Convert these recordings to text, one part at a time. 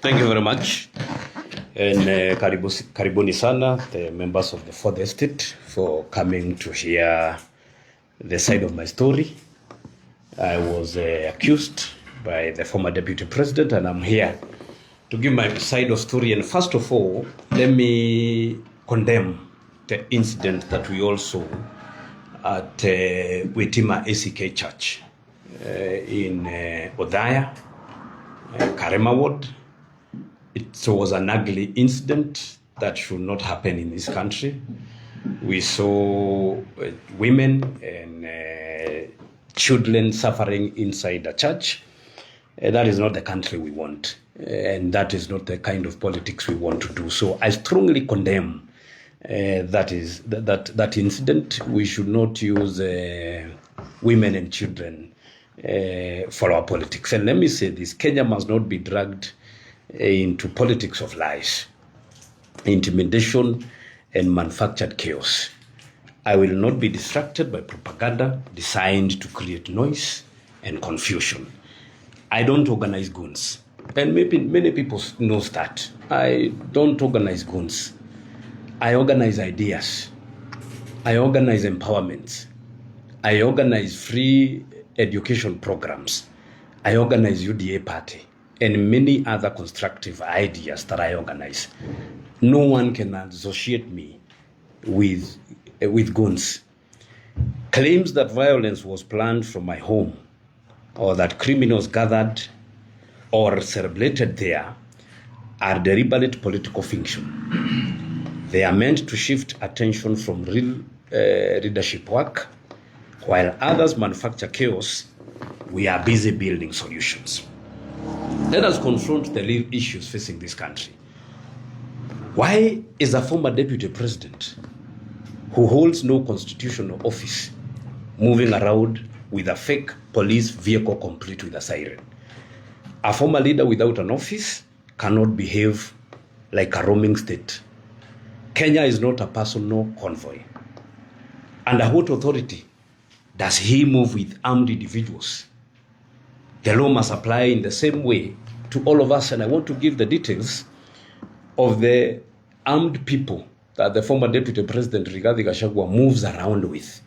Thank you very much. And karibuni sana, the members of the Fourth Estate, for coming to hear the side of my story. I was accused by the former deputy president, and I'm here to give my side of story. And first of all, let me condemn the incident that we all saw at Witima ACK Church in Othaya, Karema Ward. It was an ugly incident that should not happen in this country. We saw women and children suffering inside the church. That is not the country we want, and that is not the kind of politics we want to do. So I strongly condemn that incident. We should not use women and children for our politics. And let me say this: Kenya must not be dragged into politics of lies, intimidation, and manufactured chaos. I will not be distracted by propaganda designed to create noise and confusion. I don't organize goons, and maybe many people know that. I don't organize goons. I organize ideas. I organize empowerment. I organize free education programs. I organize UDA party and many other constructive ideas that I organize. No one can associate me with goons. Claims that violence was planned from my home or that criminals gathered or celebrated there are deliberate political fiction. They are meant to shift attention from real leadership work. While others manufacture chaos, we are busy building solutions. Let us confront the real issues facing this country. Why is a former deputy president who holds no constitutional office moving around with a fake police vehicle complete with a siren? A former leader without an office cannot behave like a roaming state. Kenya is not a personal convoy. Under what authority does he move with armed individuals? The law must apply in the same way to all of us, and I want to give the details of the armed people that the former deputy president Rigathi Gachagua moves around with.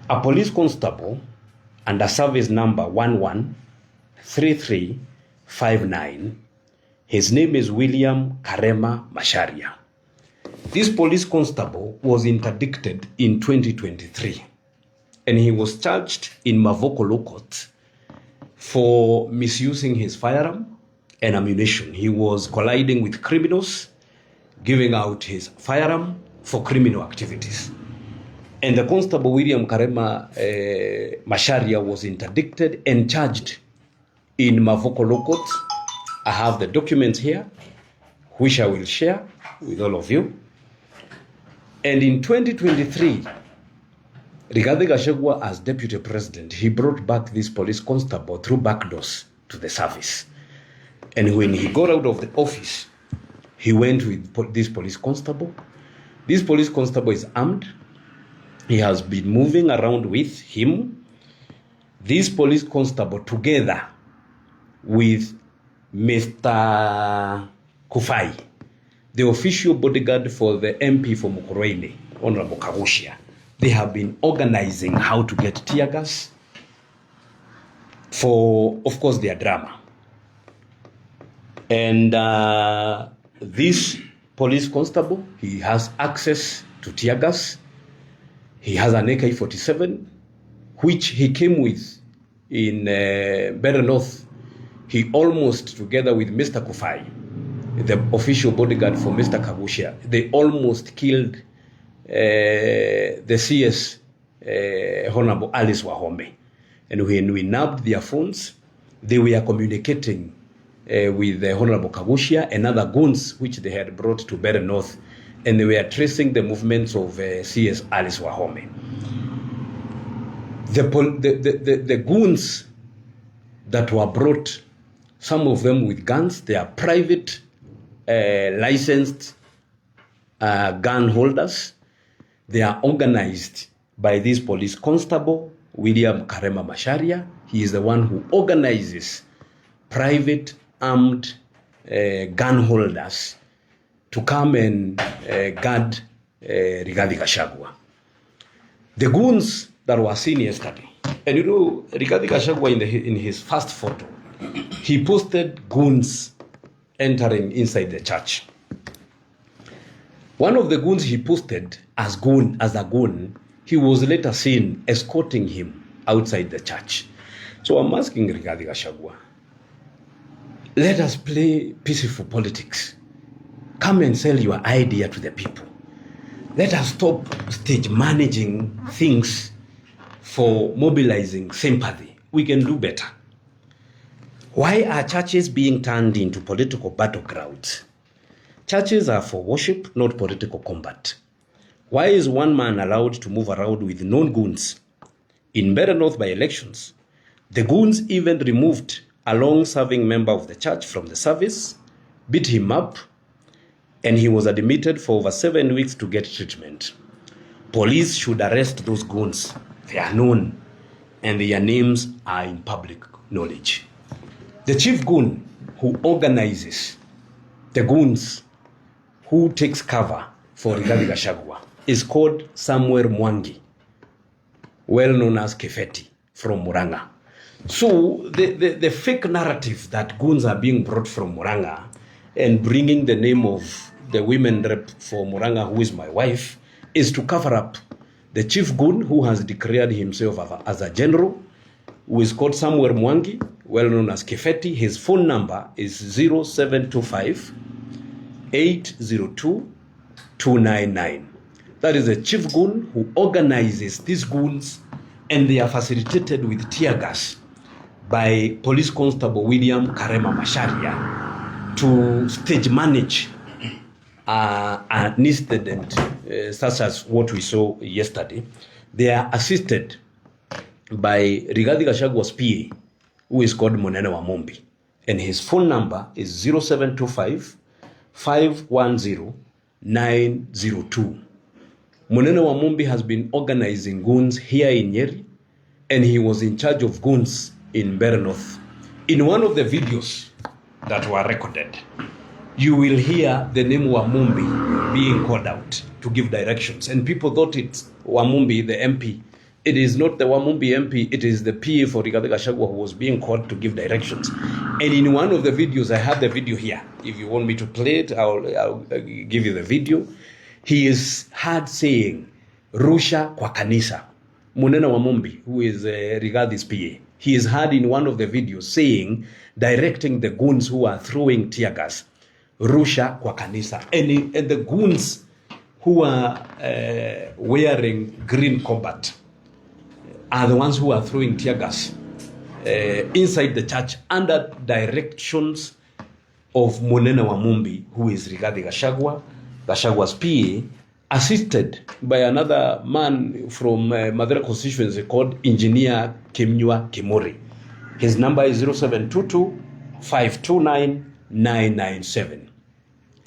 A police constable under service number 113359, his name is William Karema Macharia. This police constable was interdicted in 2023, and he was charged in Mavoko Law Court for misusing his firearm and ammunition. He was colliding with criminals, giving out his firearm for criminal activities. And the constable, William Karema Macharia, was interdicted and charged in Mavoko Law Court. I have the documents here, which I will share with all of you. And in 2023, Rigathi Gachagua, as deputy president, he brought back this police constable through back doors to the service. And when he got out of the office, he went with this police constable. This police constable is armed. He has been moving around with him. This police constable, together with Mr. Kufai, the official bodyguard for the MP for Mukurweini, Honorable Kagushia, they have been organizing how to get tear gas for, of course, their drama. And this police constable, he has access to tear gas. He has an AK-47, which he came with in Better North. He almost, together with Mr. Kufai, the official bodyguard for Mr. Kagushia, they almost killed the CS Honorable Alice Wahome. And when we nabbed their phones, they were communicating with the Honorable Kagushia and other goons which they had brought to Better North, and they were tracing the movements of CS Alice Wahome. The goons that were brought, some of them with guns, they are private licensed gun holders. They are organized by this police constable, William Karema Macharia. He is the one who organizes private armed gun holders to come and guard Rigathi Gachagua. The goons that were seen yesterday, and you know, Rigathi Gachagua in his first photo, he posted goons entering inside the church. One of the goons he posted as a goon, he was later seen escorting him outside the church. So I'm asking Rigathi Gachagua, let us play peaceful politics. Come and sell your idea to the people. Let us stop stage managing things for mobilizing sympathy. We can do better. Why are churches being turned into political battlegrounds? Churches are for worship, not political combat. Why is one man allowed to move around with known goons? In Better North by elections, the goons even removed a long-serving member of the church from the service, beat him up, and he was admitted for over 7 weeks to get treatment. Police should arrest those goons. They are known, and their names are in public knowledge. The chief goon who organizes the goons who takes cover for Rigathi Gachagua is called Samuel Mwangi, well known as Kefeti from Muranga. So the fake narrative that goons are being brought from Muranga and bringing the name of the women rep for Muranga, who is my wife, is to cover up the chief goon who has declared himself as a general, who is called Samuel Mwangi, well known as Kefeti. His phone number is 0725 802 299. That is a chief goon who organizes these goons, and they are facilitated with tear gas by Police Constable William Karema Masharia to stage manage an incident such as what we saw yesterday. They are assisted by Rigathi Gachagua's PA, who is called Munene Wamombi, and his phone number is 0725 510 902. Munene Wamombi has been organizing goons here in Nyeri, and he was in charge of goons in Better North. In one of the videos that were recorded, you will hear the name Wamombi being called out to give directions, and people thought it's Wamombi, the MP. It is not the Wamombi MP, it is the PA for Rigathi Gachagua who was being called to give directions. And in one of the videos, I have the video here. If you want me to play it, I'll give you the video. He is heard saying, Rusha kwa kanisa. Munene Wamombi, who is Rigathi's PA, he is heard in one of the videos saying, directing the goons who are throwing tear gas, Rusha kwa kanisa. And the goons who are wearing green combat are the ones who are throwing tear gas inside the church under directions of Munene Wamombi, who is Rigathi Gachagua, Gachagua's PA, assisted by another man from Mathare constituency called Engineer Kimnywa Kimori. His number is 0722 529 997.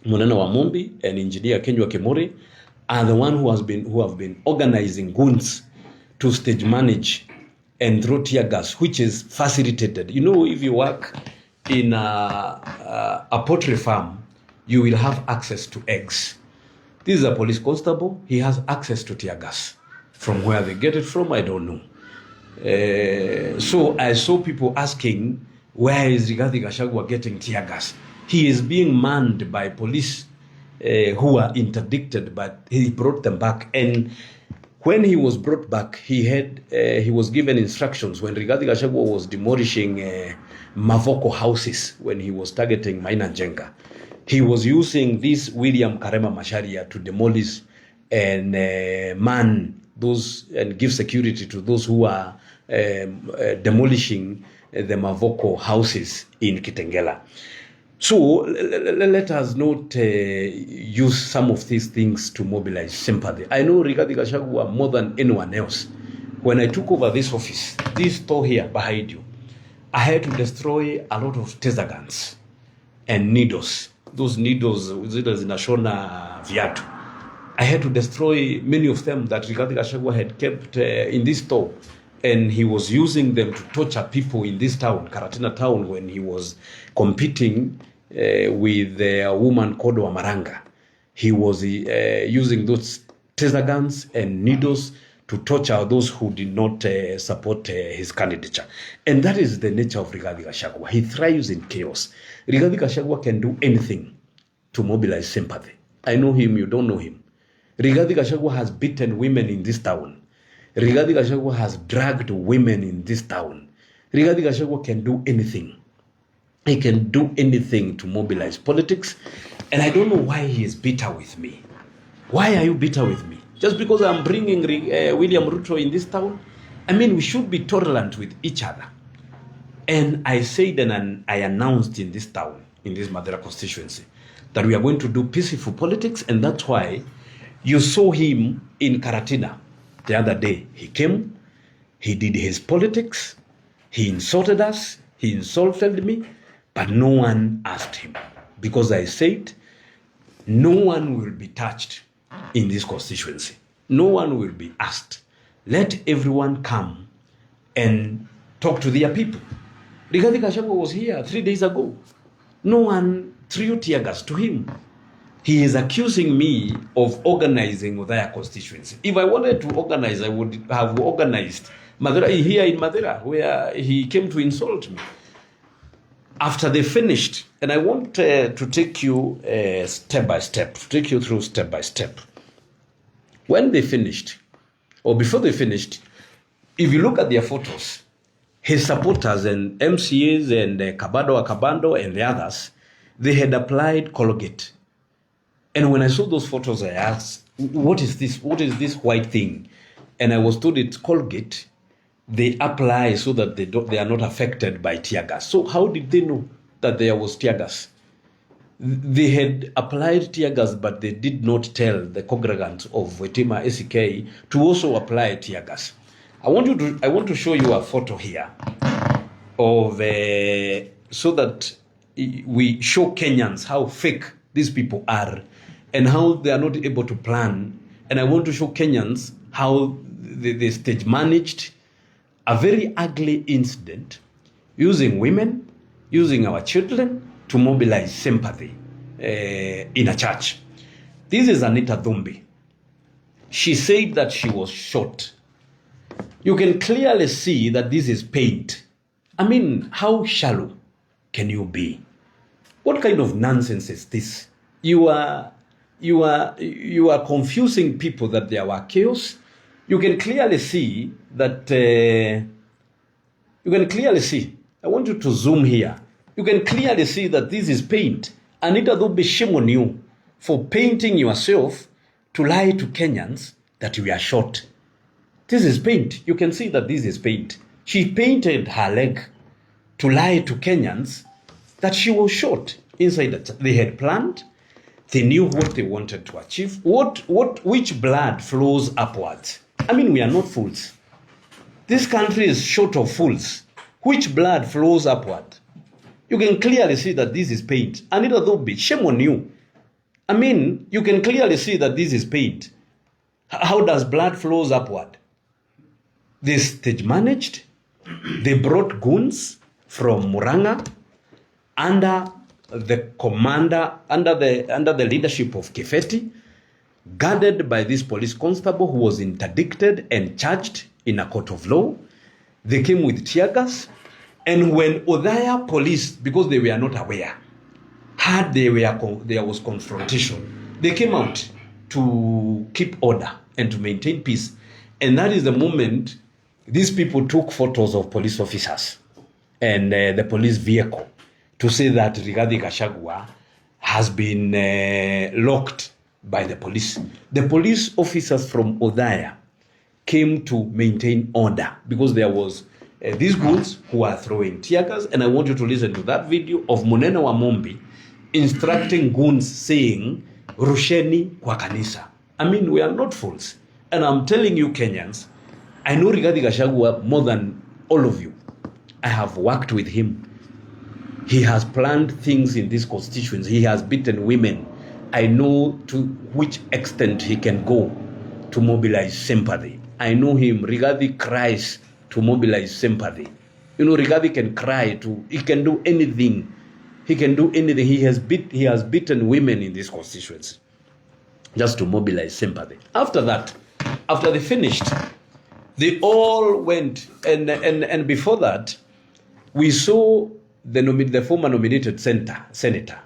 Munene Wamombi and Engineer Kimnywa Kimori are the one who have been organizing goons to stage manage and throw tear gas, which is facilitated. You know, if you work in a poultry farm, you will have access to eggs. This is a police constable. He has access to tear gas. From where they get it from, I don't know. So I saw people asking, where is Rigathi Gachagua getting tear gas? He is being manned by police who are interdicted, but he brought them back. And when he was brought back, he was given instructions when Rigathi Gachagua was demolishing Mavoko houses, when he was targeting Maina Njenga. He was using this William Karema Masharia to demolish and man those and give security to those who are demolishing the Mavoko houses in Kitengela. So let us not use some of these things to mobilize sympathy. I know Rigathi Gachagua more than anyone else. When I took over this office, this store here behind you, I had to destroy a lot of taser guns and needles. Those needles zinashona viatu. I had to destroy many of them that Rigathi Gachagua had kept in this store and he was using them to torture people in this town, Karatina town, when he was competing with a woman called Wamaranga. He was using those taser guns and needles to torture those who did not support his candidature. And that is the nature of Rigathi Gachagua. He thrives in chaos. Rigathi Gachagua can do anything to mobilize sympathy. I know him, you don't know him. Rigathi Gachagua has beaten women in this town. Rigathi Gachagua has dragged women in this town. Rigathi Gachagua can do anything. He can do anything to mobilize politics. And I don't know why he is bitter with me. Why are you bitter with me? Just because I'm bringing William Ruto in this town? I mean, we should be tolerant with each other. And I said and I announced in this town, in this Madera constituency, that we are going to do peaceful politics, and that's why you saw him in Karatina the other day. He came, he did his politics, he insulted us, he insulted me, but no one asked him. Because I said, no one will be touched in this constituency. No one will be asked. Let everyone come and talk to their people. Rigathi Gachagua was here 3 days ago. No one threw tear gas to him. He is accusing me of organizing Othaya constituency. If I wanted to organize, I would have organized Madera, here in Madera, where he came to insult me. After they finished, and I want to take you step by step, to take you through step by step. When they finished, or before they finished, if you look at their photos, his supporters and MCAs and Kabando and the others, they had applied Colgate. And when I saw those photos, I asked, what is this? What is this white thing? And I was told it's Colgate. They apply so that they are not affected by tear gas. So how did they know that there was tear gas? They had applied tear gas, but they did not tell the congregants of Wetima SK to also apply tear gas. I want to show you a photo here of so that we show Kenyans how fake these people are and how they are not able to plan. And I want to show Kenyans how they stage managed a very ugly incident using women, using our children to mobilize sympathy in a church. This is Anita Dhumbi. She said that she was shot. You can clearly see that this is paint. I mean, how shallow can you be? What kind of nonsense is this? You are confusing people that there were chaos. You can clearly see that, I want you to zoom here. You can clearly see that this is paint. Anita Dhumbi, shame on you for painting yourself to lie to Kenyans that you are shot. This is paint. You can see that this is paint. She painted her leg to lie to Kenyans that she was shot inside the church. They had planned. They knew what they wanted to achieve. Which blood flows upwards? I mean, we are not fools. This country is short of fools. Which blood flows upward? You can clearly see that this is paint. Anita Dhumbi, shame on you. I mean, you can clearly see that this is paint. How does blood flows upward? They stage managed. They brought goons from Muranga under the commander, under the leadership of Kefeti, guarded by this police constable who was interdicted and charged in a court of law. They came with tear gas. And when Othaya police, because they were not aware, heard there was confrontation, they came out to keep order and to maintain peace. And that is the moment these people took photos of police officers and the police vehicle to say that Rigathi Gachagua has been locked by the police. The police officers from Othaya came to maintain order because there was these goons who are throwing tear gas. And I want you to listen to that video of Munene Wamombi instructing goons saying, Rusheni kwa kanisa. I mean, we are not fools. And I'm telling you Kenyans, I know Rigathi Gachagua more than all of you. I have worked with him. He has planned things in this constituency. He has beaten women. I know to which extent he can go to mobilize sympathy. I know him. Rigathi cries to mobilize sympathy. You know, Rigathi can cry, he can do anything. He can do anything. He has beaten women in this constituency just to mobilize sympathy. After that, after they finished, they all went, and before that, we saw the former nominated senator,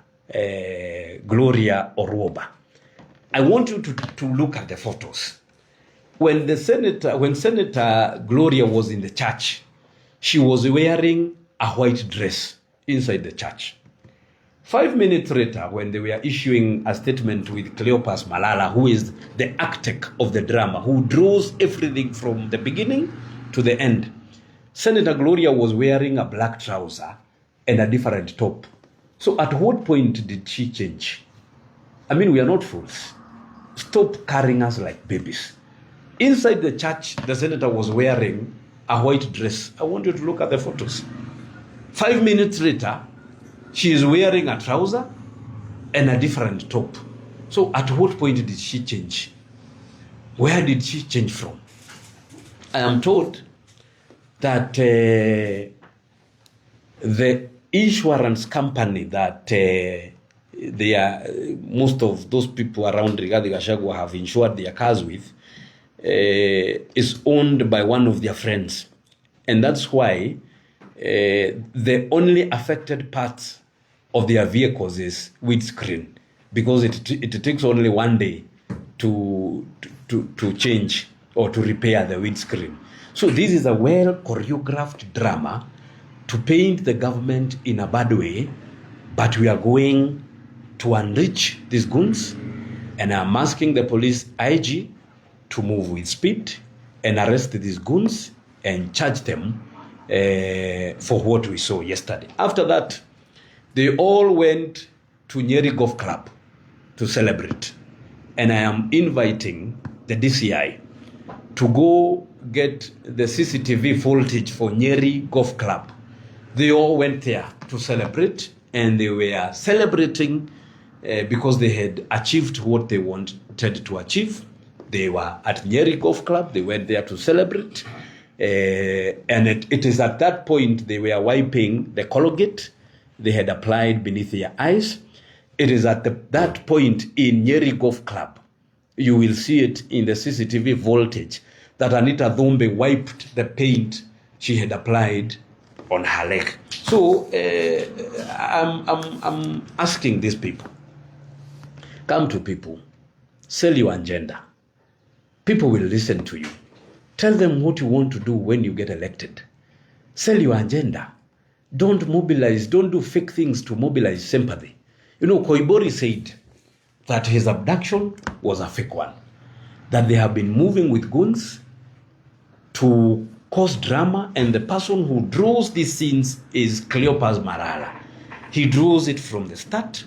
Gloria Orwoba. I want you to look at the photos. When Senator Gloria was in the church, she was wearing a white dress inside the church. 5 minutes later, when they were issuing a statement with Cleopas Malala, who is the architect of the drama, who draws everything from the beginning to the end, Senator Gloria was wearing a black trouser and a different top. So at what point did she change? I mean, we are not fools. Stop carrying us like babies. Inside the church, the senator was wearing a white dress. I want you to look at the photos. 5 minutes later, she is wearing a trouser and a different top. So at what point did she change? Where did she change from? I am told that the insurance company that most of those people around Rigathi Gachagua have insured their cars with is owned by one of their friends. And that's why the only affected parts of their vehicles is windscreen, because it takes only 1 day to change or to repair the windscreen. So this is a well choreographed drama to paint the government in a bad way, but we are going to unleash these goons, and I'm asking the police IG to move with speed and arrest these goons and charge them for what we saw yesterday. After that, they all went to Nyeri Golf Club to celebrate. And I am inviting the DCI to go get the CCTV footage for Nyeri Golf Club. They all went there to celebrate, and they were celebrating because they had achieved what they wanted to achieve. They were at Nyeri Golf Club. They went there to celebrate. And it is at that point they were wiping the Colgate they had applied beneath their eyes. It is at that point in Nyeri Golf Club, you will see it in the CCTV voltage, that Anita Dhumbe wiped the paint she had applied on her leg. So I'm asking these people, come to people, sell your agenda. People will listen to you. Tell them what you want to do when you get elected. Sell your agenda. Don't mobilize, don't do fake things to mobilize sympathy. You know, Koibori said that his abduction was a fake one, that they have been moving with goons to cause drama, and the person who draws these scenes is Cleopas Malala. He draws it from the start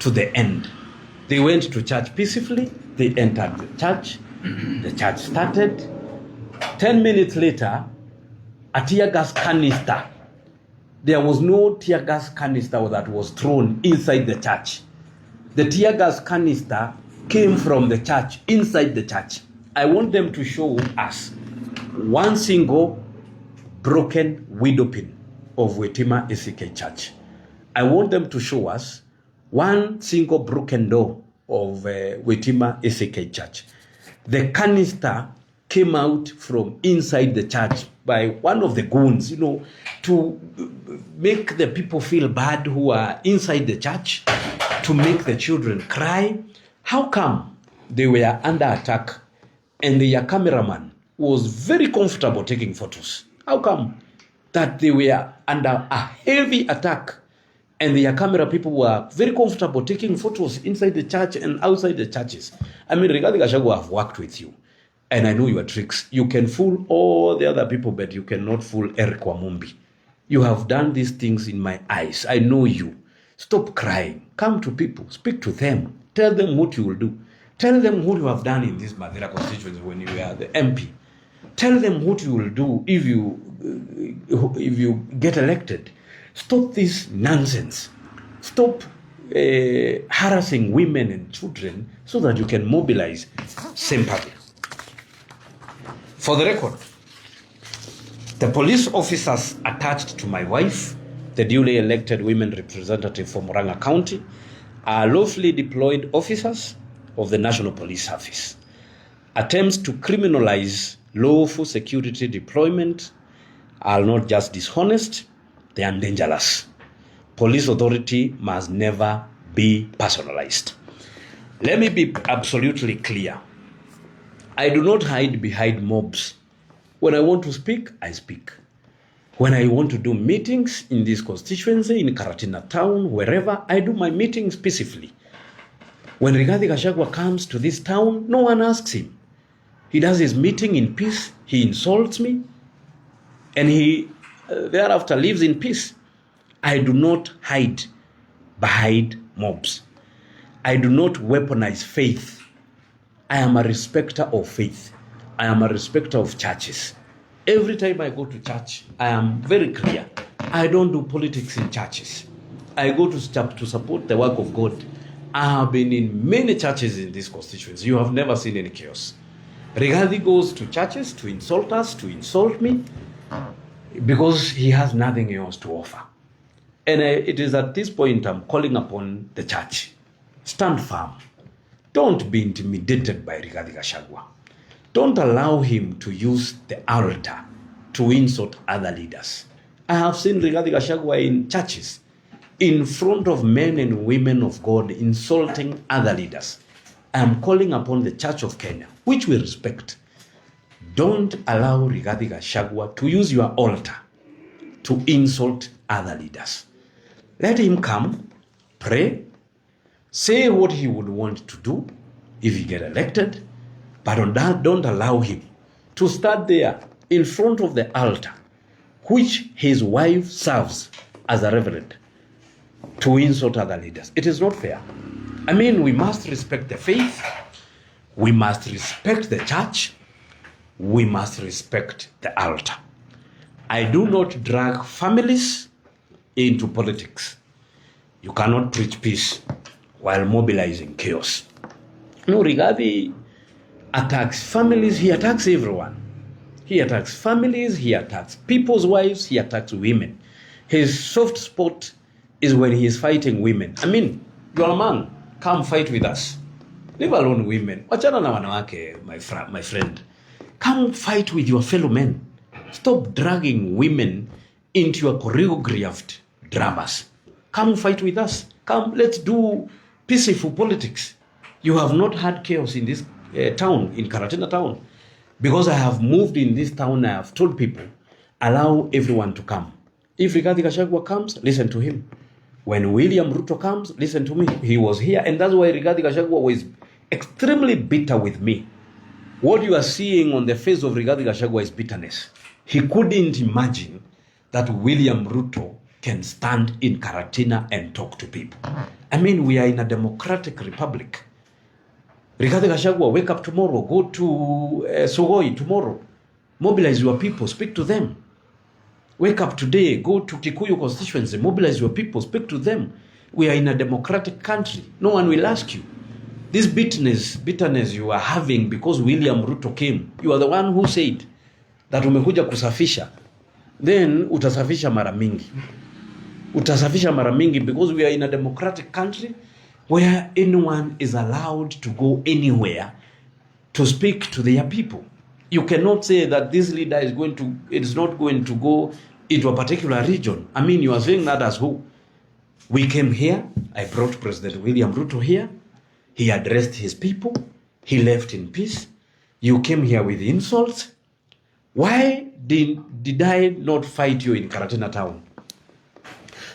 to the end. They went to church peacefully, they entered the church started. 10 minutes later, a tear gas canister. There was no tear gas canister that was thrown inside the church. The tear gas canister came from the church, inside the church. I want them to show us one single broken window pin of Wetima ACK Church. I want them to show us one single broken door of Wetima ACK Church. The canister came out from inside the church by one of the goons, you know, to make the people feel bad who are inside the church, to make the children cry. How come they were under attack and their cameraman was very comfortable taking photos? How come that they were under a heavy attack and their camera people were very comfortable taking photos inside the church and outside the churches? I mean, Rigathi Gachagua, I've worked with you, and I know your tricks. You can fool all the other people, but you cannot fool Eric Wamumbi. You have done these things in my eyes. I know you. Stop crying. Come to people. Speak to them. Tell them what you will do. Tell them what you have done in this Madeira constituency when you were the MP. Tell them what you will do if you get elected. Stop this nonsense. Stop harassing women and children so that you can mobilize sympathy. For the record, The police officers attached to my wife, the duly elected women representative for Murang'a County, are lawfully deployed officers of the National Police Service. Attempts to criminalize lawful security deployment are not just dishonest, they are dangerous. Police authority must never be personalized. Let me be absolutely clear. I do not hide behind mobs. When I want to speak, I speak. When I want to do meetings in this constituency, in Karatina town, wherever, I do my meetings peacefully. When Rigathi Gachagua comes to this town, no one asks him. He does his meeting in peace, he insults me, and he thereafter lives in peace. I do not hide behind mobs. I do not weaponize faith. I am a respecter of faith. I am a respecter of churches. Every time I go to church, I am very clear. I don't do politics in churches. I go to support the work of God. I have been in many churches in this constituency. You have never seen any chaos. Rigathi goes to churches to insult us, to insult me, because he has nothing else to offer. And it is at this point I'm calling upon the church. Stand firm. Don't be intimidated by Rigathi Gachagua. Don't allow him to use the altar to insult other leaders. I have seen Rigathi Gachagua in churches, in front of men and women of God, insulting other leaders. I am calling upon the Church of Kenya, which we respect. Don't allow Rigathi Gachagua to use your altar to insult other leaders. Let him come, pray, say what he would want to do if he get elected, but don't allow him to stand there in front of the altar, which his wife serves as a reverend, to insult other leaders. It is not fair. I mean, we must respect the faith, we must respect the church, we must respect the altar. I do not drag families into politics. You cannot preach peace while mobilizing chaos. No, Rigathi attacks families, he attacks everyone. He attacks families, he attacks people's wives, he attacks women. His soft spot is when he is fighting women. I mean, you're a man, come fight with us. Leave alone women. Wachana na wanawake, my friend. Come fight with your fellow men. Stop dragging women into your choreographed dramas. Come fight with us. Come, let's do peaceful politics. You have not had chaos in this town, in Karatina town. Because I have moved in this town, I have told people, allow everyone to come. If Rigathi Gachagua comes, listen to him. When William Ruto comes, listen to me. He was here, and that's why Rigathi Gachagua was extremely bitter with me. What you are seeing on the face of Rigathi Gachagua is bitterness. He couldn't imagine that William Ruto can stand in Karatina and talk to people. I mean, we are in a democratic republic. Rigathi Gachagua, wake up tomorrow, go to Sugoi tomorrow, mobilize your people, speak to them. Wake up today, go to Kikuyu constituency, mobilize your people, speak to them. We are in a democratic country. No one will ask you. This bitterness you are having because William Ruto came, you are the one who said that umekuja kusafisha. Then utasafisha mara mingi. Utasafisha mara mingi because we are in a democratic country where anyone is allowed to go anywhere to speak to their people. You cannot say that this leader is not going to go into a particular region. I mean, you are saying that as who? We came here, I brought President William Ruto here, he addressed his people, he left in peace. You came here with insults. Why did I not fight you in Karatina town?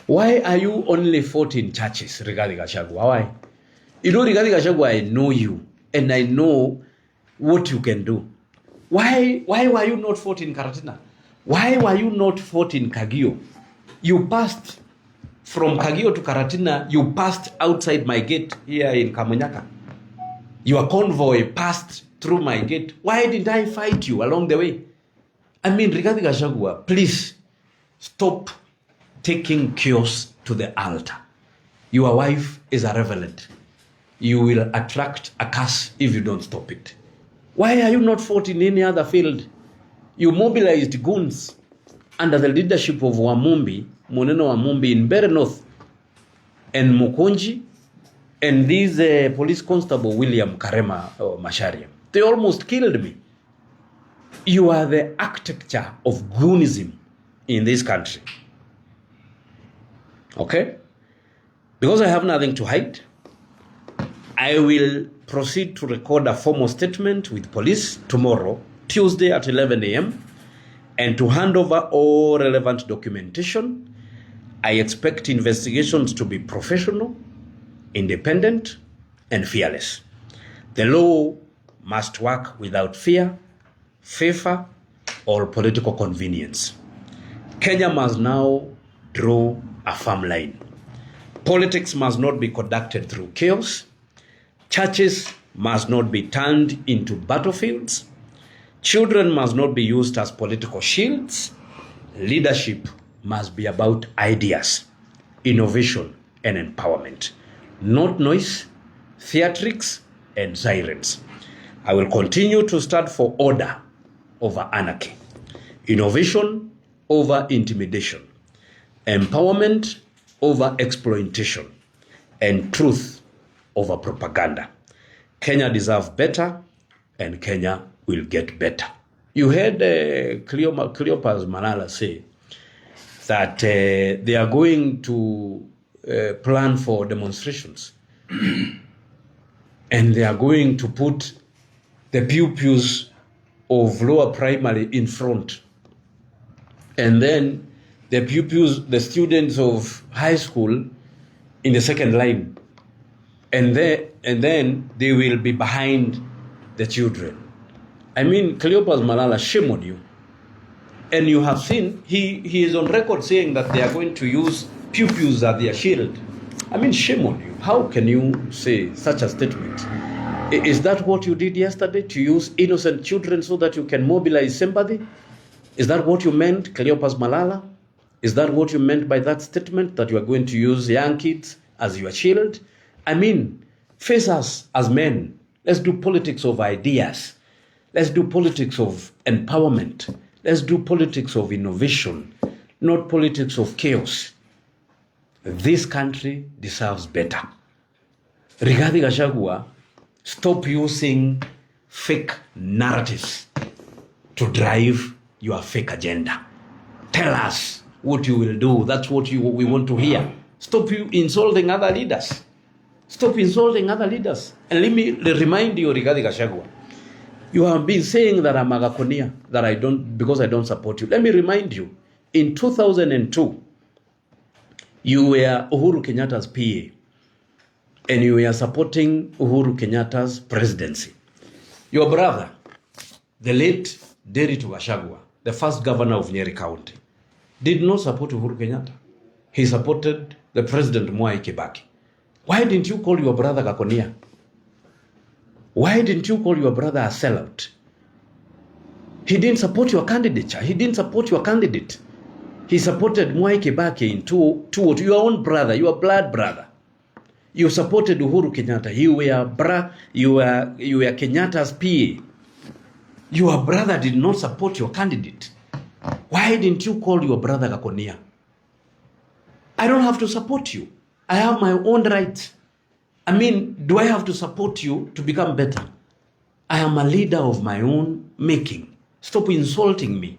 Why are you only fought in churches, Rigathi Gachagua? Why? You know, Rigathi Gachagua, I know you, and I know what you can do. Why were you not fought in Karatina? Why were you not fought in Kagio? You passed from Kagio to Karatina, you passed outside my gate here in Kamunyaka. Your convoy passed through my gate. Why did I fight you along the way? I mean, Rigathi Gachagua, please stop taking chaos to the altar. Your wife is a reverend. You will attract a curse if you don't stop it. Why are you not fought in any other field? You mobilized goons. under the leadership of Wamumbi, Moneno Wamumbi in Mbeere North, and Mukonji, and this police constable William Karema Macharia. They almost killed me. You are the architecture of goonism in this country. Okay? Because I have nothing to hide, I will proceed to record a formal statement with police tomorrow, Tuesday at 11 a.m., and to hand over all relevant documentation. I expect investigations to be professional, independent, and fearless. The law must work without fear, favor, or political convenience. Kenya must now draw a firm line. Politics must not be conducted through chaos. Churches must not be turned into battlefields. Children must not be used as political shields. Leadership must be about ideas, innovation, and empowerment, not noise, theatrics, and sirens. I will continue to stand for order over anarchy, innovation over intimidation, empowerment over exploitation, and truth over propaganda. Kenya deserves better, and Kenya will get better. You heard Cleopas Malala say that they are going to plan for demonstrations and they are going to put the pupils of lower primary in front, and then the pupils, the students of high school in the second line, and then they will be behind the children. I mean, Cleopas Malala, shame on you. And you have seen, he is on record saying that they are going to use pupils as their shield. I mean, shame on you. How can you say such a statement? Is that what you did yesterday, to use innocent children so that you can mobilize sympathy? Is that what you meant, Cleopas Malala? Is that what you meant by that statement, that you are going to use young kids as your shield? I mean, face us as men. Let's do politics of ideas. Let's do politics of empowerment. Let's do politics of innovation, not politics of chaos. This country deserves better. Regarding Gachagua, stop using fake narratives to drive your fake agenda. Tell us what you will do. That's what we want to hear. Stop you insulting other leaders. Stop insulting other leaders. And let me remind you regarding Gachagua. You have been saying that I'm a Gakonia, that because I don't support you. Let me remind you, in 2002, you were Uhuru Kenyatta's PA, and you were supporting Uhuru Kenyatta's presidency. Your brother, the late Derito Gachagua, the first governor of Nyeri County, did not support Uhuru Kenyatta. He supported the president Mwai Kibaki. Why didn't you call your brother Gakonia? Why didn't you call your brother a sellout? He didn't support your candidature. He didn't support your candidate. He supported Mwai Kibaki in your own brother, your blood brother. You supported Uhuru Kenyatta. You were Kenyatta's PA. Your brother did not support your candidate. Why didn't you call your brother Gakonia? I don't have to support you. I have my own rights. I mean, do I have to support you to become better? I am a leader of my own making. Stop insulting me.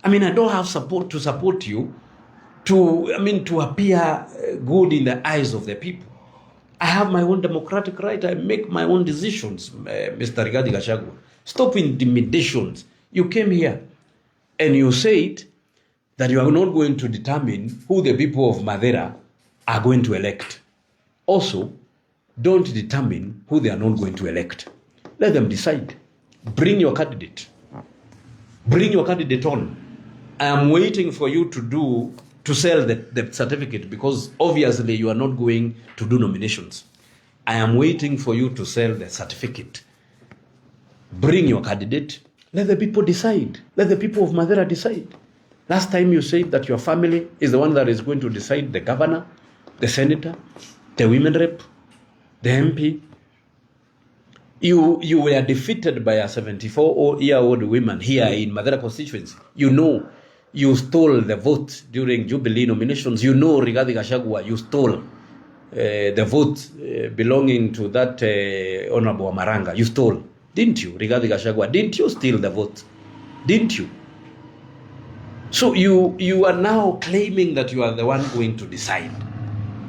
I mean, I don't have to support you to appear good in the eyes of the people. I have my own democratic right. I make my own decisions, Mr. Rigathi Gachagua. Stop intimidations. You came here and you said that you are not going to determine who the people of Madeira are going to elect. Also, don't determine who they are not going to elect. Let them decide. Bring your candidate. Bring your candidate on. I am waiting for you to sell the certificate, because obviously you are not going to do nominations. I am waiting for you to sell the certificate. Bring your candidate. Let the people decide. Let the people of Madeira decide. Last time you said that your family is the one that is going to decide the governor, the senator, the women rep, the MP. You were defeated by a 74-year-old woman here in Madeira constituency. You know you stole the vote during Jubilee nominations. You know, Rigathi Gachagua, you stole the vote belonging to that Honorable Amaranga. You stole, didn't you, Rigathi Gachagua? Didn't you steal the vote? Didn't you? So you are now claiming that you are the one going to decide.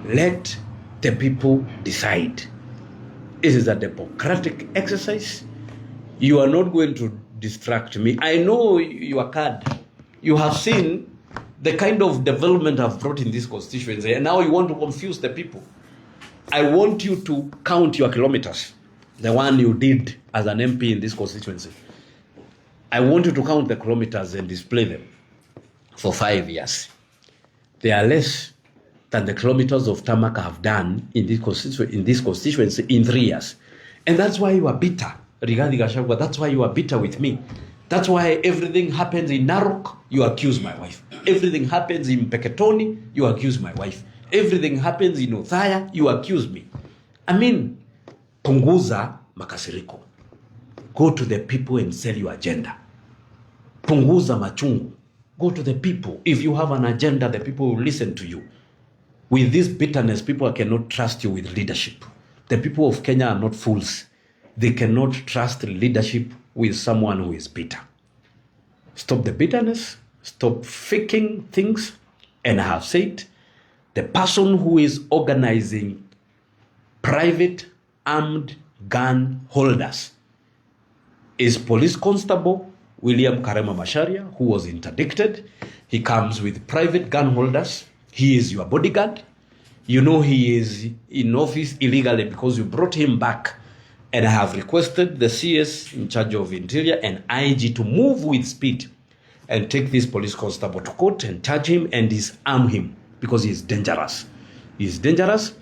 Let the people decide. This is a democratic exercise. You are not going to distract me. I know you are card. You have seen the kind of development I've brought in this constituency, and now you want to confuse the people. I want you to count your kilometers, the one you did as an MP in this constituency. I want you to count the kilometers and display them for 5 years. They are less than the kilometers of tarmac I have done in this constituency in 3 years. And that's why you are bitter, Rigathi Gachagua. That's why you are bitter with me. That's why everything happens in Narok, you accuse my wife. Everything happens in Peketoni, you accuse my wife. Everything happens in Othaya, you accuse me. I mean, punguza makasiriko. Go to the people and sell your agenda. Punguza machungu. Go to the people. If you have an agenda, the people will listen to you. With this bitterness, people cannot trust you with leadership. The people of Kenya are not fools. They cannot trust leadership with someone who is bitter. Stop the bitterness. Stop faking things. And I have said, the person who is organizing private armed gun holders is Police Constable William Karema Macharia, who was interdicted. He comes with private gun holders. He is your bodyguard. You know he is in office illegally because you brought him back. And I have requested the CS in charge of Interior and IG to move with speed and take this police constable to court and charge him and disarm him because he is dangerous. He is dangerous.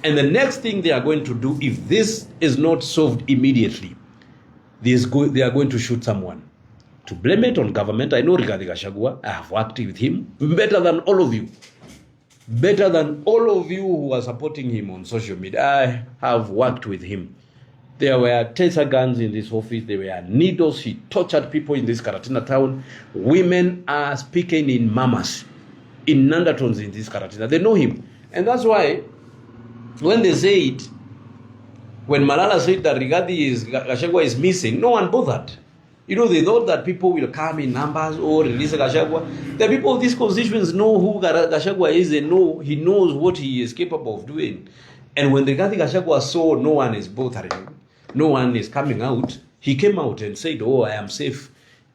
And the next thing they are going to do, if this is not solved immediately, they are going to shoot someone. To blame it on government, I know Rigathi Gachagua. I have worked with him better than all of you. Better than all of you who are supporting him on social media. I have worked with him. There were taser guns in this office. There were needles. He tortured people in this Karatina town. Women are speaking in mamas, in Nandatons in this Karatina. They know him. And that's why when they said, when Malala said that Gachagua is missing, no one bothered. You know, they thought that people will come in numbers or release Gachagua. The people of these constituents know who Gachagua is and know he knows what he is capable of doing. And when the Gachagua saw no one is bothering him, no one is coming out, he came out and said, oh, I am safe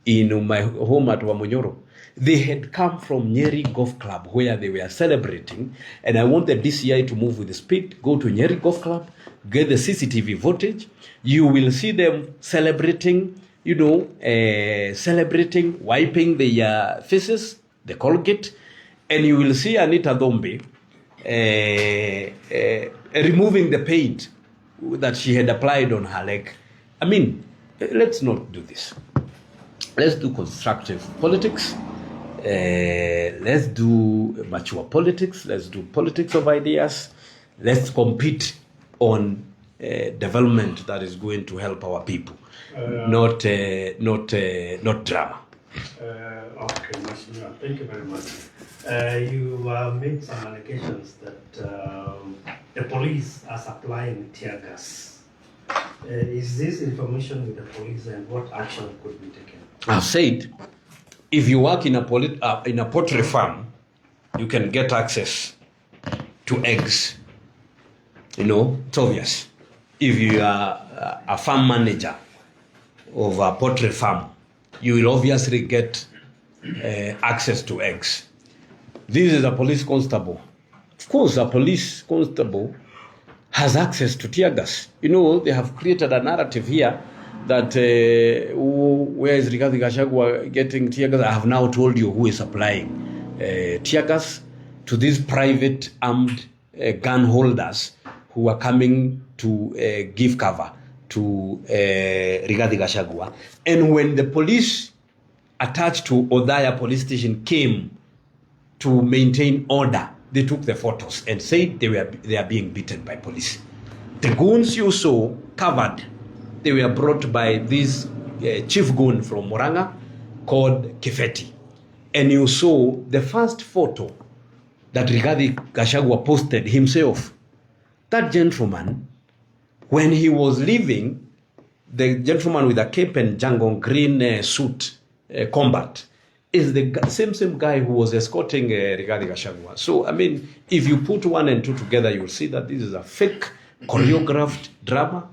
in my home at Wamonyoro. They had come from Nyeri Golf Club where they were celebrating. And I want the DCI to move with speed, go to Nyeri Golf Club, get the CCTV footage. You will see them celebrating, you know, celebrating, wiping their faces, the Colgate. And you will see Anita Dombe removing the paint that she had applied on her leg. I mean, let's not do this. Let's do constructive politics. Let's do mature politics. Let's do politics of ideas. Let's compete on development that is going to help our people, not drama. Okay, Mr. Thank you very much. You made some allegations that the police are supplying tear gas. Is this information with the police, and what action could be taken? I've said, if you work in a poultry farm, you can get access to eggs. You know, it's obvious. If you are a farm manager of a poultry farm, you will obviously get access to eggs. This is a police constable. Of course, a police constable has access to tear gas. You know, they have created a narrative here that where is Rigathi Gachagua getting tear gas? I have now told you who is supplying tear gas to these private armed gun holders who are coming to give cover to Rigathi Gachagua. And when the police attached to Othaya police station came to maintain order, they took the photos and said they are being beaten by police. The goons you saw covered, they were brought by this chief goon from Moranga called Kefeti. and you saw the first photo that Rigathi Gachagua posted himself, that gentleman, when he was leaving, the gentleman with a cape and jungle green suit, combat, is the same guy who was escorting Rigathi Gachagua. So, I mean, if you put one and two together, you'll see that this is a fake, choreographed drama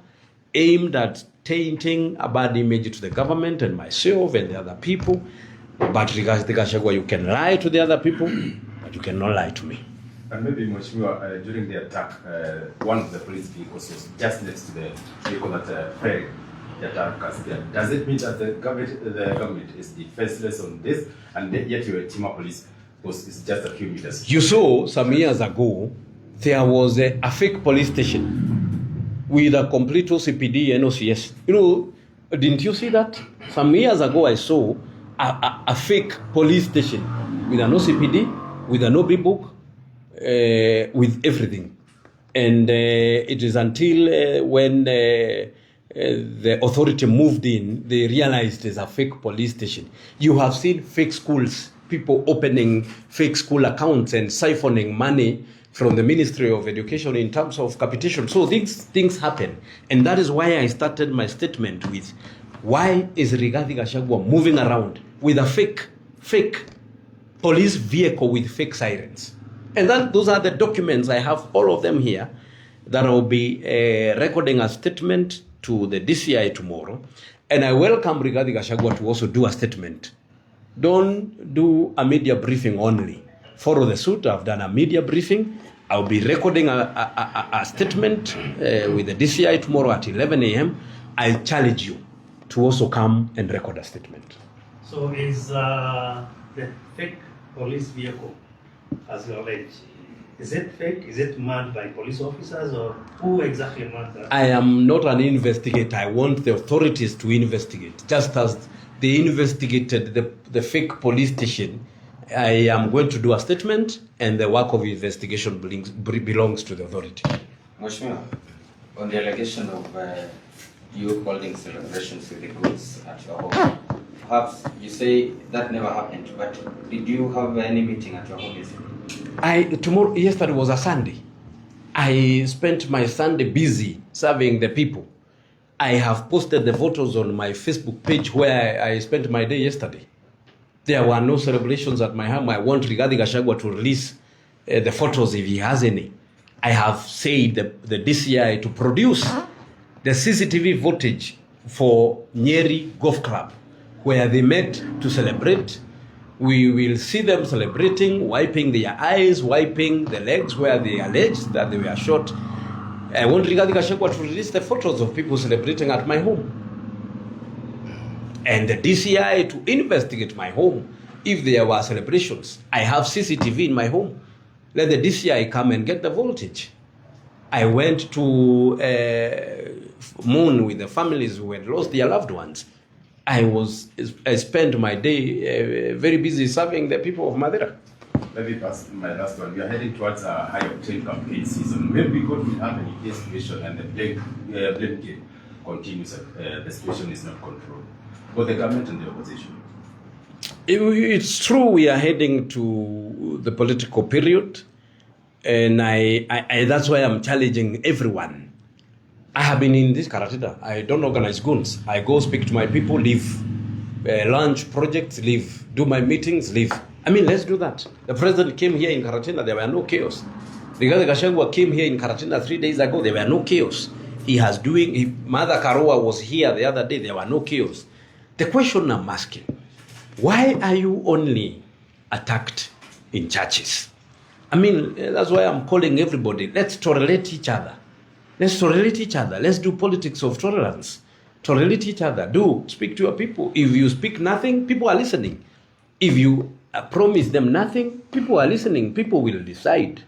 aimed at tainting a bad image to the government and myself and the other people. But Rigathi Gachagua, you can lie to the other people, but you cannot lie to me. And maybe, Mheshimiwa, during the attack, one of the police vehicles was just next to the vehicle that failed the attackers there. Does it mean that the government is defenseless on this, and yet your team of police is just a few meters? You saw some years ago, there was a fake police station with a complete OCPD and OCS. You know, didn't you see that? Some years ago, I saw a fake police station with an OCPD, with an OB book, with everything. And it is until when the authority moved in, they realized it's a fake police station. You have seen fake schools, people opening fake school accounts and siphoning money from the Ministry of Education in terms of capitation. So these things happen. And that is why I started my statement with, why is Rigathi Gachagua moving around with a fake police vehicle with fake sirens? And those are the documents. I have all of them here that I will be recording a statement to the DCI tomorrow. And I welcome Rigathi Gachagua to also do a statement. Don't do a media briefing only. Follow the suit. I've done a media briefing. I'll be recording a statement with the DCI tomorrow at 11 a.m. I challenge you to also come and record a statement. So is the fake police vehicle, as you allege, is it fake? Is it manned by police officers, or who exactly manned that? I am not an investigator. I want the authorities to investigate. Just as they investigated the fake police station, I am going to do a statement, and the work of investigation belongs to the authority. Mheshimiwa, on the allegation of you holding celebrations with the Goons at your home, perhaps you say that never happened, but did you have any meeting at your home yesterday? Yesterday was a Sunday. I spent my Sunday busy serving the people. I have posted the photos on my Facebook page where I spent my day yesterday. There were no celebrations at my home. I want Rigathi Gachagua to release the photos if he has any. I have said the DCI to produce the CCTV footage for Nyeri Golf Club, where they met to celebrate. We will see them celebrating, wiping their eyes, wiping the legs where they alleged that they were shot. I want Rigathi Gachagua to release the photos of people celebrating at my home. And the DCI to investigate my home if there were celebrations. I have CCTV in my home. Let the DCI come and get the voltage. I went to mourn with the families who had lost their loved ones. I spent my day very busy serving the people of Madeira. Maybe that's my last one. We are heading towards a high-octane campaign season. Maybe God will have an investigation and the blame game continues. The situation is not controlled. Both the government and the opposition. It's true we are heading to the political period, and that's why I'm challenging everyone. I have been in this Karatina. I don't organize goons. I go speak to my people, leave. Launch projects, leave. Do my meetings, leave. I mean, let's do that. The president came here in Karatina, there were no chaos. Rigathi Gachagua came here in Karatina 3 days ago, there were no chaos. Mother Karua was here the other day, there were no chaos. The question I'm asking, why are you only attacked in churches? I mean, that's why I'm calling everybody, let's tolerate each other. Let's tolerate each other. Let's do politics of tolerance. Tolerate each other. Do speak to your people. If you speak nothing, people are listening. If you promise them nothing, people are listening. People will decide.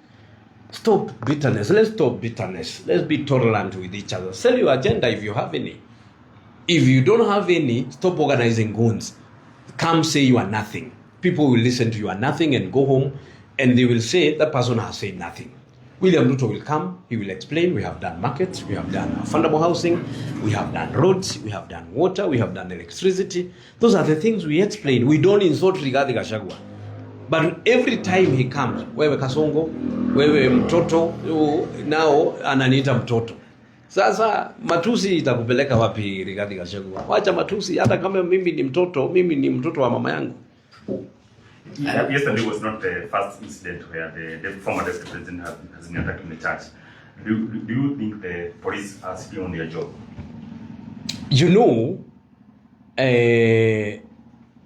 Stop bitterness. Let's stop bitterness. Let's be tolerant with each other. Sell your agenda if you have any. If you don't have any, stop organizing goons. Come say you are nothing. People will listen to you are nothing and go home, and they will say that person has said nothing. William Ruto will come, he will explain, we have done markets, we have done affordable housing, we have done roads, we have done water, we have done electricity. Those are the things we explain. We don't insult Rigathi Gachagua. But every time he comes, wewe Kasongo, wewe mtoto, now ananiita mtoto. Sasa matusi itakupeleka wapi Rigathi Gachagua? Wacha matusi, hata kama mimi ni mtoto wa mama yangu. Yesterday was not the first incident where the former deputy president has been attacked in the church. Do you think the police are still on their job? You know,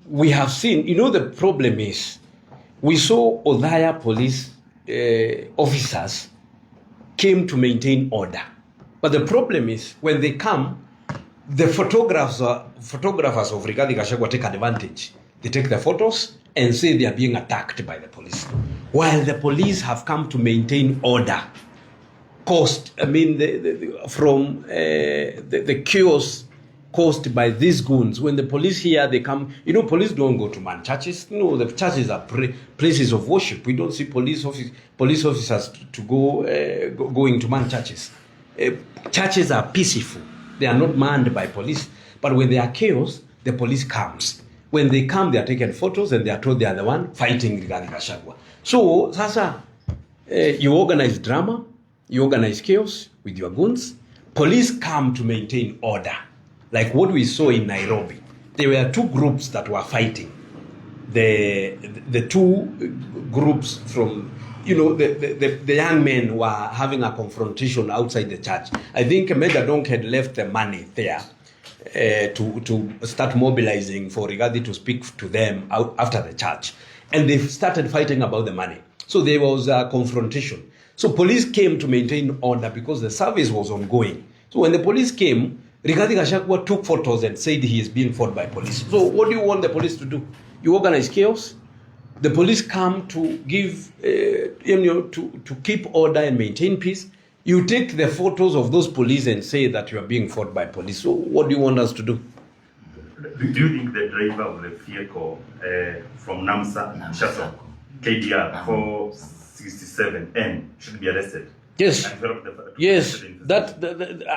we have seen, the problem is, we saw Othaya police officers came to maintain order. But the problem is, when they come, the photographers of Rigathi Gachagua take advantage. They take the photos and say they are being attacked by the police. While the police have come to maintain order, from the chaos caused by these goons. When the police here, they come, police don't go to man churches. The churches are places of worship. We don't see police officers to going to man churches. Churches are peaceful. They are not manned by police. But when there are chaos, the police comes. When they come, they are taken photos and they are told they are the one fighting Rigathi Gachagua. So, sasa, you organize drama, you organize chaos with your goons. Police come to maintain order. Like what we saw in Nairobi. There were two groups that were fighting. The two groups from, the young men were having a confrontation outside the church. I think Major Donk had left the money there to start mobilizing for Rigathi to speak to them after the church. And they started fighting about the money. So there was a confrontation. So police came to maintain order because the service was ongoing. So when the police came, Rigathi Gachagua took photos and said he is being fought by police. So what do you want the police to do? You organize chaos. The police come to give, to keep order and maintain peace. You take the photos of those police and say that you are being fought by police. So what do you want us to do? Do you think the driver of the vehicle from Namsa, Shaso, KDR 467N should be arrested? Yes. Yes.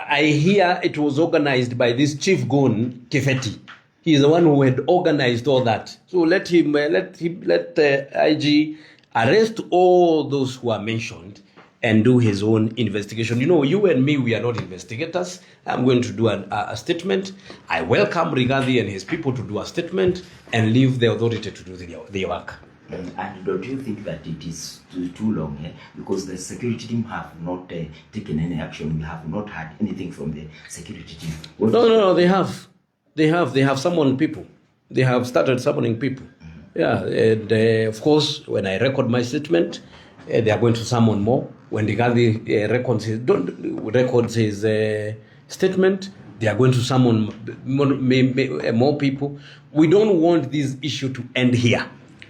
I hear it was organized by this chief goon, Kefeti. He is the one who had organized all that. So let IG arrest all those who are mentioned and do his own investigation. You and me, we are not investigators. I'm going to do a statement. I welcome Rigathi and his people to do a statement and leave the authority to do their work. And don't you think that it is too long? Because the security team have not taken any action. We have not had anything from the security team. No, they have. They have summoned people. They have started summoning people. Mm-hmm. Yeah, and of course, when I record my statement, they are going to summon more. When Rigathi records his statement, they are going to summon more people. We don't want this issue to end here.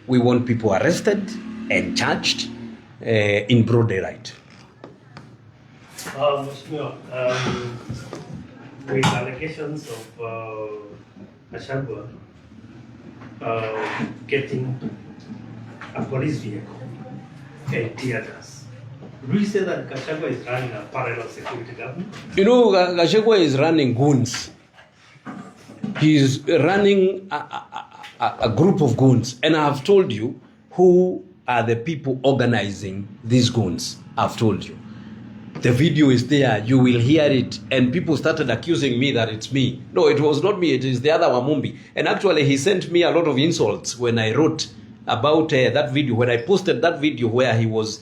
We want people arrested and charged in broad daylight. Mheshimiwa, with allegations of Gachagua getting a police vehicle and tear gas, do you say that Gachagua is running a parallel security government? Gachagua is running goons. He is running a group of goons. And I have told you who are the people organizing these goons. I've told you. The video is there. You will hear it. And people started accusing me that it's me. No, it was not me. It is the other Wamumbi. And actually, he sent me a lot of insults when I wrote about that video. When I posted that video where he was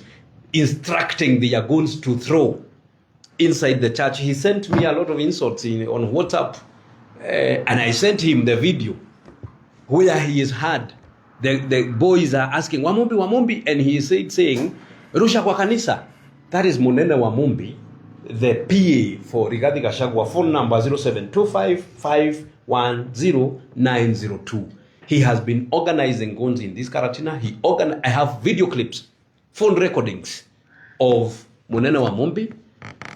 instructing the goons to throw inside the church, he sent me a lot of insults on WhatsApp. And I sent him the video where he is heard. The boys are asking, Wamumbi, and he is saying, Rusha kwa kanisa. That is Munene Wamumbi, the PA for Rigathi Gachagua, phone number 0725510902. He has been organizing goons in this Karatina. I have video clips, phone recordings of Munene Wamumbi,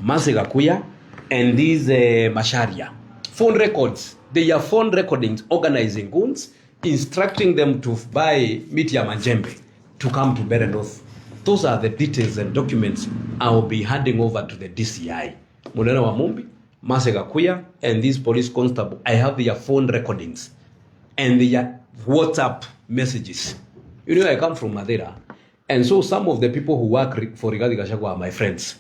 Mase Gakuya, and these Masharia. Phone records. They are phone recordings organizing goons, instructing them to buy Miti ya Manjembe to come to Berenorth Those are the details and documents I'll be handing over to the DCI. Munene Wamumbi, Masega Kuya, and these police constable, I have their phone recordings and their WhatsApp messages. You know, I come from Madeira, and so some of the people who work for Rigathi Gachagua are my friends.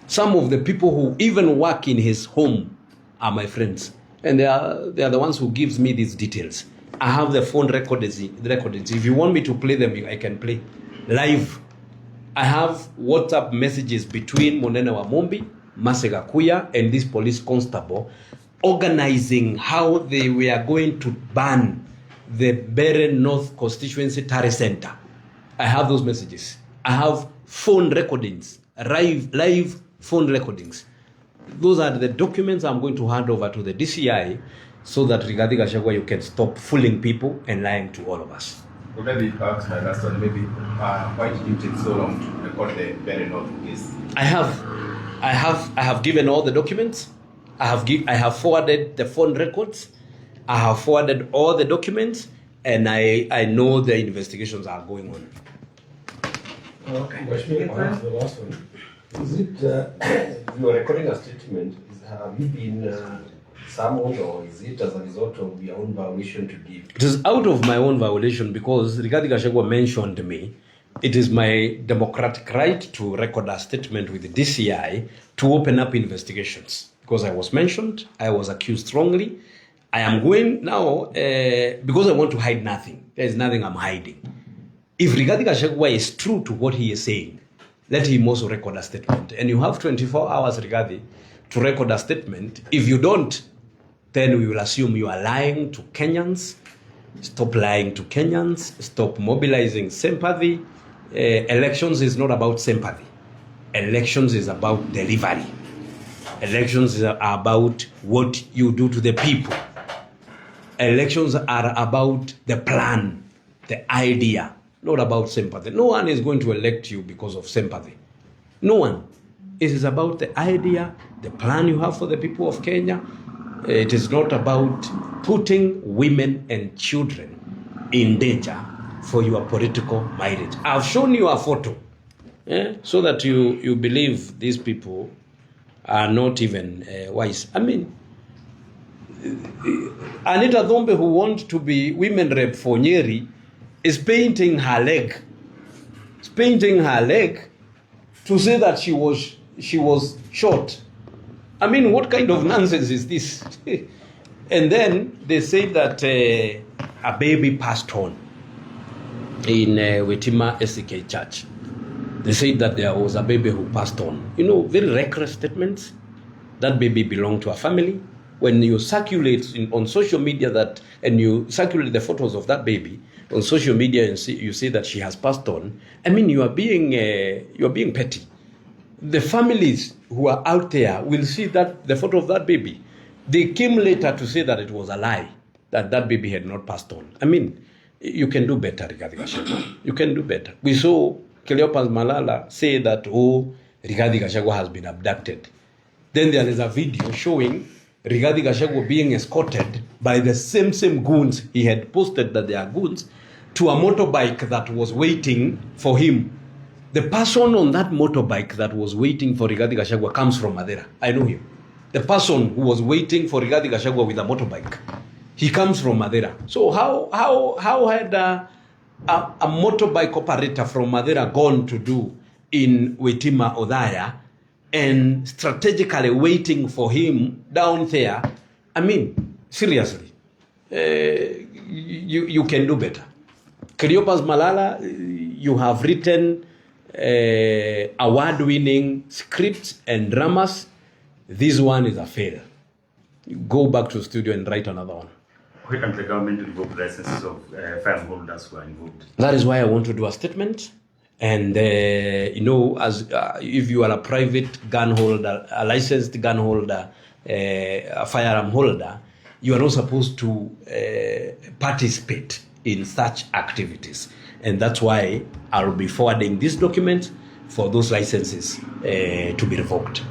Some of the people who even work in his home are my friends, and they are the ones who gives me these details. I have the phone recordings. If you want me to play them, I can play live. I have WhatsApp messages between Munene Wamumbi, Masega Kuya, and this police constable organizing how they were going to ban the Beren North Constituency Tare Center. I have those messages. I have phone recordings, live phone recordings. Those are the documents I'm going to hand over to the DCI so that Rigathi Gachagua, you can stop fooling people and lying to all of us. Well, maybe perhaps my last one, maybe why did you take so long to record the very North case? I have given all the documents. I have forwarded the phone records. I have forwarded all the documents, and I know the investigations are going on. Okay. Perhaps the last one. Is it, you are recording a statement, have you been summoned, or is it as a result of your own violation to give? It is out of my own violation because Rigathi Gachagua mentioned me. It is my democratic right to record a statement with the DCI to open up investigations. Because I was mentioned, I was accused strongly. I am going now because I want to hide nothing. There is nothing I'm hiding. If Rigathi Gachagua is true to what he is saying, let him also record a statement. And you have 24 hours, Rigathi, to record a statement. If you don't, then we will assume you are lying to Kenyans. Stop lying to Kenyans. Stop mobilizing sympathy. Elections is not about sympathy. Elections is about delivery. Elections are about what you do to the people. Elections are about the plan, the idea, not about sympathy. No one is going to elect you because of sympathy. No one. It is about the idea, the plan you have for the people of Kenya. It is not about putting women and children in danger for your political mileage. I've shown you a photo so that you believe these people are not even wise. I mean, Anita Dhombe, who wants to be women rep for Nyeri, is painting her leg. Is painting her leg to say that she was short. I mean, what kind of nonsense is this? And then they say that a baby passed on in Wetima SK Church. They said that there was a baby who passed on. You know, very reckless statements. That baby belonged to a family. When you circulate on social media and you circulate the photos of that baby on social media and you see that she has passed on, I mean, you are being petty. The families who are out there will see that the photo of that baby. They came later to say that it was a lie, that baby had not passed on. I mean, you can do better, Rigathi Gachagua. You can do better. We saw Cleopas Malala say that, Rigathi Gachagua has been abducted. Then there is a video showing Rigathi Gachagua being escorted by the same goons, he had posted that they are goons, to a motorbike that was waiting for him. The person on that motorbike that was waiting for Rigathi Gachagua comes from Madeira. I know him. The person who was waiting for Rigathi Gachagua with a motorbike, he comes from Madeira. So how had a motorbike operator from Madeira gone to do in Wetima, Othaya, and strategically waiting for him down there? I mean, seriously, you can do better. Cleopas Malala, you have written award-winning scripts and dramas. This one is a fail. Go back to the studio and write another one. Why can't the government revoke licenses of fireholders who are involved? That is why I want to do a statement. And, as if you are a private gun holder, a licensed gun holder, a firearm holder, you are not supposed to participate in such activities. And that's why I'll be forwarding this document for those licenses to be revoked.